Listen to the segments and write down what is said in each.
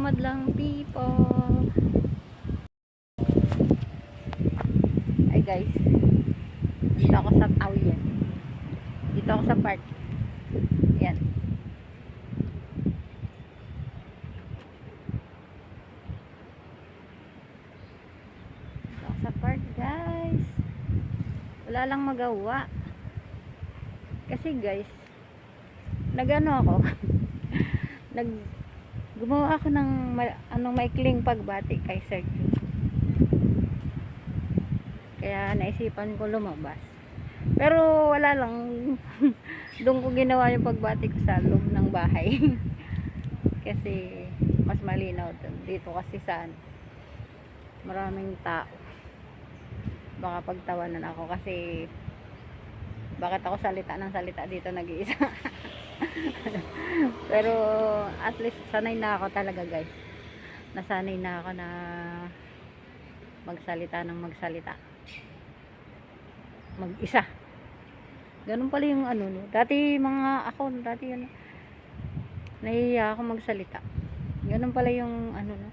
madlang people. Ay guys, dito ako sa Tawian. Dito ako sa park. Yan. Dito ako sa park guys. Wala lang magawa. Kasi guys, nagano ako. Gumawa ako ng maikling pagbati kay Sir Q. Kaya naisipan ko lumabas. Pero wala lang. Doon ko ginawa yung pagbati ko sa loob ng bahay. Kasi mas malinaw doon. Dito kasi saan maraming tao. Baka pagtawanan ako kasi bakit ako salita ng salita dito nag-iisa. Pero at least sanay na ako talaga guys. Nasanay na ako na magsalita ng magsalita. Mag-isa. Ganun pala yung no. Dati nahihiya ako magsalita. Ganun pala yung no.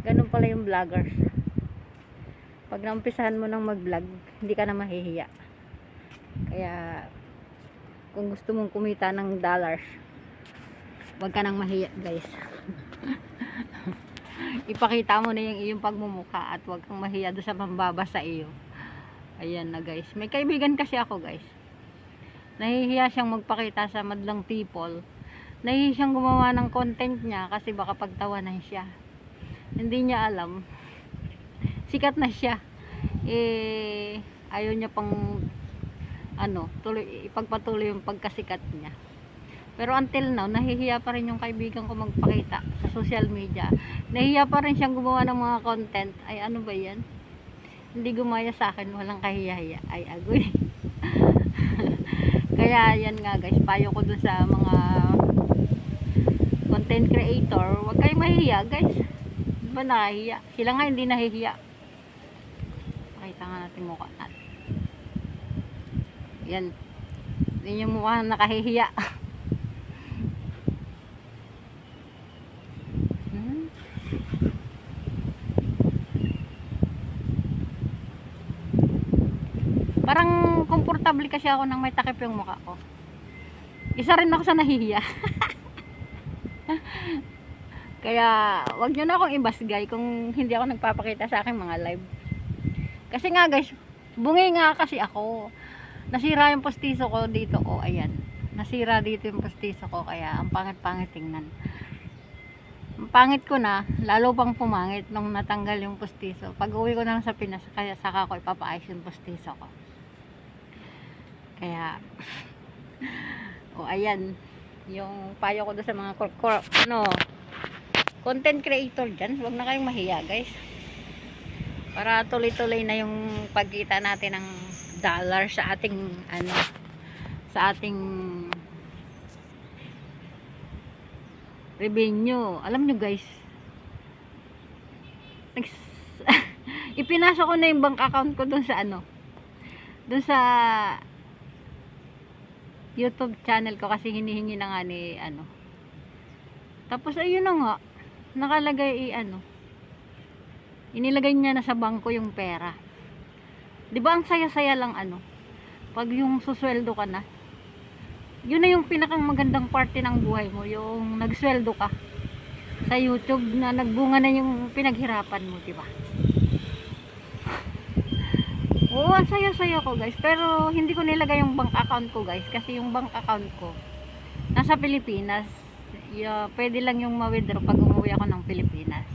Ganun pala yung vloggers. Pag naumpisahan mo ng mag-vlog, hindi ka na mahihiya. Kaya kung gusto mong kumita ng dollars, huwag ka nang mahiya guys. Ipakita mo na yung iyong pagmumukha at huwag kang mahiya doon sa mambabasa iyo. Ayan na guys. May kaibigan kasi ako guys. Nahihiya siyang magpakita sa madlang people. Nahihiya siyang gumawa ng content niya kasi baka pagtawanan siya. Hindi niya alam. Sikat na siya. Ayaw niya pang ipagpatuloy yung pagkasikat niya. Pero until now, nahihiya pa rin yung kaibigan ko magpakita sa social media. Nahihiya pa rin siyang gumawa ng mga content. Ay ano ba yan? Hindi gumaya sa akin, walang kahiya-hiya. Ay agoy. Kaya yan nga guys, payo ko dun sa mga content creator, huwag kayong mahihiya guys. Di ba nahihiya? Sila nga hindi nahihiya. Pakita nga natin mukha natin. Yan. Hindi yung mukha nakahihiya. Parang komportable kasi ako nang may takip yung mukha ko. Isa rin ako sa nahihiya. Kaya wag nyo na akong ibasgay kung hindi ako nagpapakita sa aking mga live. Kasi nga guys, bungi nga kasi ako. Nasira yung postiso ko dito. Oh, ayan. Nasira dito yung postiso ko. Kaya ang pangit-pangit tingnan. Ang pangit ko na, lalo pang pumangit nung natanggal yung postiso. Pag uwi ko na lang sa Pinas, kaya saka ko ipapaayos yung postiso ko. Kaya, ayan. Yung payo ko doon sa mga content creator dyan. Huwag na kayong mahiya guys. Para tuloy-tuloy na yung pagkita natin ng dollar sa ating sa ating revenue. Alam nyo guys, ipinasok ko na yung bank account ko dun sa dun sa YouTube channel ko kasi hinihingi na nga ni tapos ayun na nga nakalagay inilagay niya na sa bangko yung pera. 'Di ba ang saya-saya lang pag yung susweldo ka na, yun na yung pinakang magandang parte ng buhay mo, yung nagsweldo ka sa YouTube na nagbunga na yung pinaghirapan mo, 'di ba? Oo, ang saya-saya ko guys, pero hindi ko nilagay yung bank account ko guys, kasi yung bank account ko nasa Pilipinas. Pwede lang yung ma-withdraw pag umuwi ako ng Pilipinas.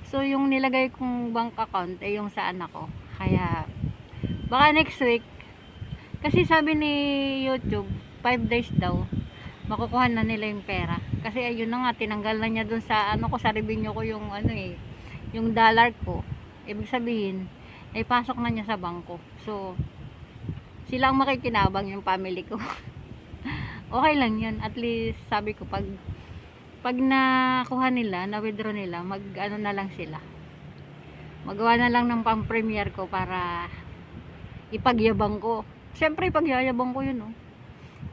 So yung nilagay kong bank account ay yung sa anak ko. Kaya baka next week, kasi sabi ni YouTube 5 days daw makukuha na nila yung pera. Kasi ayun na nga, tinanggal na niya dun sa sa revenue ko yung yung dollar ko. Ibig sabihin ay pasok na niya sa bangko. So sila ang makikinabang, yung family ko. Okay lang yun. At least sabi ko pag nakuha nila, na-withdraw nila, na lang sila. Magawa na lang ng pang-premiere ko para ipagyabang ko. Siyempre ipagyayabang ko yun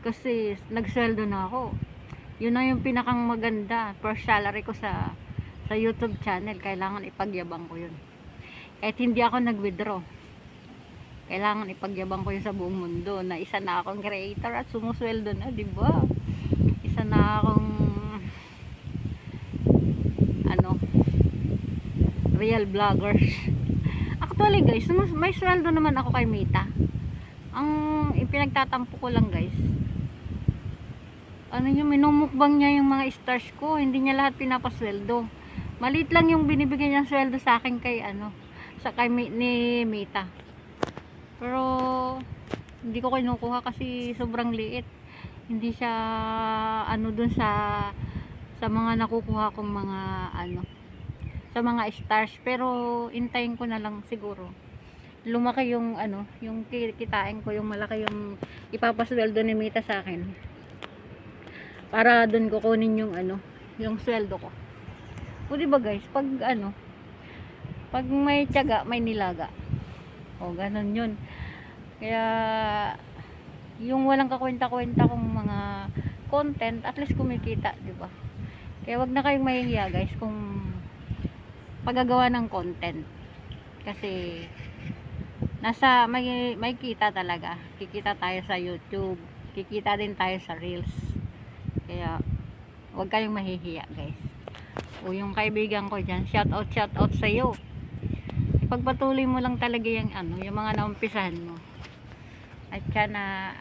Kasi nagsweldo na ako. Yun na yung pinakang maganda. First salary ko sa sa YouTube channel, kailangan ipagyabang ko yun. Kahit hindi ako nag-withdraw, kailangan ipagyabang ko yun sa buong mundo na isa na akong creator at sumusweldo na, di ba? Isa na akong real vlogger. Actually guys, may sweldo naman ako kay Mita. Ang ipinagtatampo ko lang guys, minumukbang niya yung mga stars ko, hindi niya lahat pinapasweldo. Maliit lang yung binibigay niyang sweldo sa akin kay ni Mita. Pero hindi ko kinukuha kasi sobrang liit. Hindi siya dun sa mga nakukuha kong mga sa mga stars. Pero intayin ko na lang siguro lumaki yung yung kikitain ko, yung malaki yung ipapasweldo ni Mita sa akin, para dun ko kunin yung yung sweldo ko. O di ba guys, pag may tiyaga may nilaga. O ganun yun. Kaya yung walang kakwenta-kwenta kong mga content, at least kumikita, di ba? Kaya wag na kayong mahihiya guys kung paggagawa ng content, kasi may kita talaga. Kikita tayo sa YouTube, kikita din tayo sa Reels. Kaya wag kayong mahihiya guys. O yung kaibigan ko dyan, shout out sa iyo. Ipagpatuloy mo lang talaga yung yung mga naumpisahan mo. At sana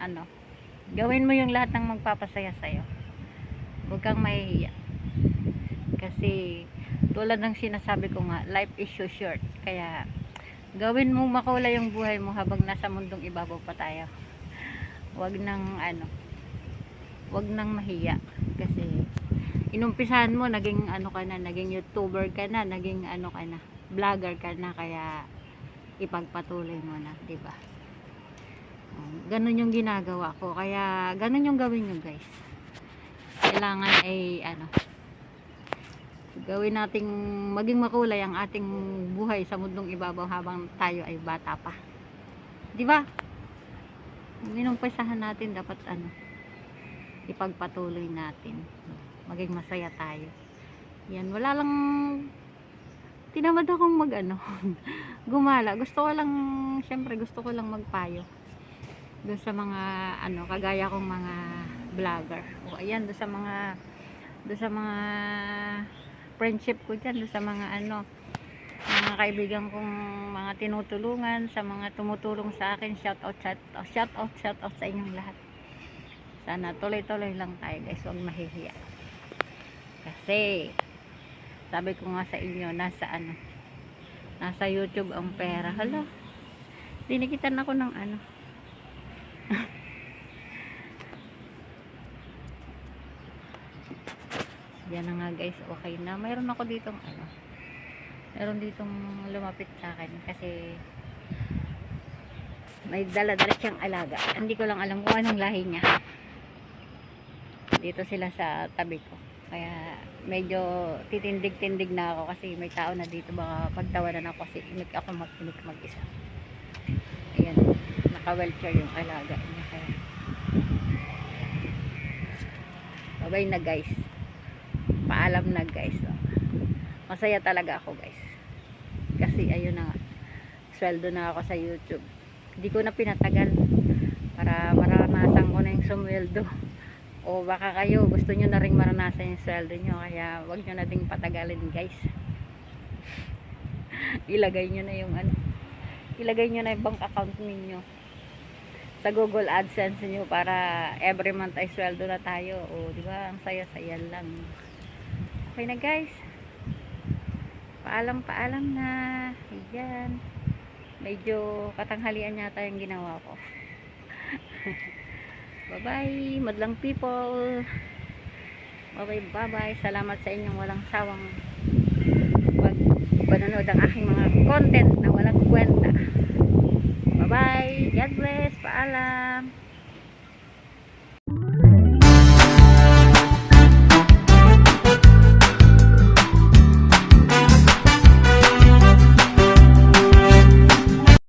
gawin mo yung lahat ng magpapasaya sa iyo. Huwag kang mahihiya. Kasi tulad ng sinasabi ko nga, life is so short. Kaya gawin mong makulay yung buhay mo habang nasa mundong ibabaw pa tayo. Huwag nang mahiya. Kasi inumpisahan mo, naging ka na, naging YouTuber ka na, naging ka na, vlogger ka na, kaya ipagpatuloy mo na, 'di ba? Ganun yung ginagawa ko. Kaya ganun yung gawin nyo guys. Kailangan ay gawin nating maging makulay ang ating buhay sa mundong ibabaw habang tayo ay bata pa. 'Di ba? Minumpisahan natin, dapat ipagpatuloy natin. Maging masaya tayo. Yan, wala lang, tinamad akong gumala. Syempre gusto ko lang magpayo doon sa mga kagaya kong mga vlogger. O ayan, doon sa mga friendship ko dyan, doon sa mga mga kaibigan kong mga tinutulungan, sa mga tumutulong sa akin, shout out sa inyong lahat. Sana tuloy-tuloy lang tayo guys, huwag mahihiya. Kasi sabi ko nga sa inyo, nasa YouTube ang pera. Hala, dinikitan ako ng yan na nga guys, okay na. Mayroon ako ditong meron ditong lumapit sa akin kasi may dala-dala siyang alaga. Hindi ko lang alam kung anong lahi niya. Dito sila sa tabi ko. Kaya medyo titindig-tindig na ako kasi may tao na dito, baka pagtawanan ako kasi inig ako mag-isa. Ayan, naka-wheelchair yung alaga niya. Kaya bye na guys. Paalam na guys. Masaya talaga ako guys. Kasi ayun na nga, sweldo na ako sa YouTube. Hindi ko na pinatagal para maranasan ko na yung sumweldo. O baka kayo gusto nyo na rin maranasan yung sweldo nyo, kaya wag nyo na ding patagalin guys. Ilagay nyo na yung ilagay nyo na yung bank account ninyo sa Google AdSense nyo para every month ay sweldo na tayo. O di ba, ang saya-saya lang. Okay na guys, paalam na. Ayan, medyo katanghalian yata yung ginawa ko. Bye bye madlang people. Bye bye. Salamat sa inyong walang sawang panonood ang aking mga content na walang kwenta. Bye bye. God bless. Paalam.